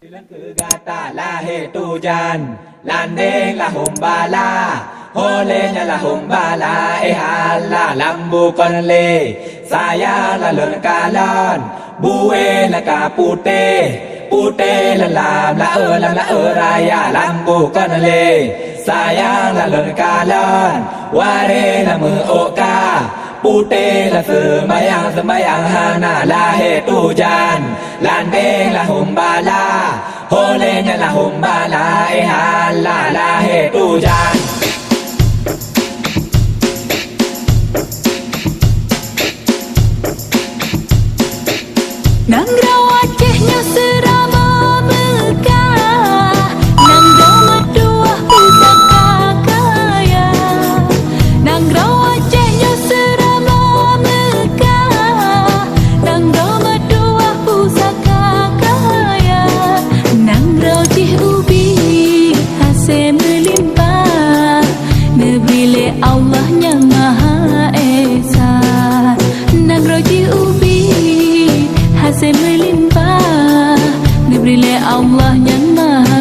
Gata lahir tujan, landing lah humbala, holenya lah humbala, hala lambu konle, saya lah lon kalon, buwe lah kapute, pute lah lam la raya lambu konle, saya lah lon kalon, ware lah muoka. Putih lah sembayang hana lahir tujan, landing lah humbala, holenya lah humbala, hala lahir tujan. Nang raw Acehnya seraba megah, nang raw Meduah pusaka kaya, nang raw Acehnya seraba megah, nang raw Meduah pusaka kaya, nang raw Cih Ubi hasil melimpah, negeri Allah yang Maha Esa, nang raw Cih Ubi hasil melimpah, diberi Allah yang Maha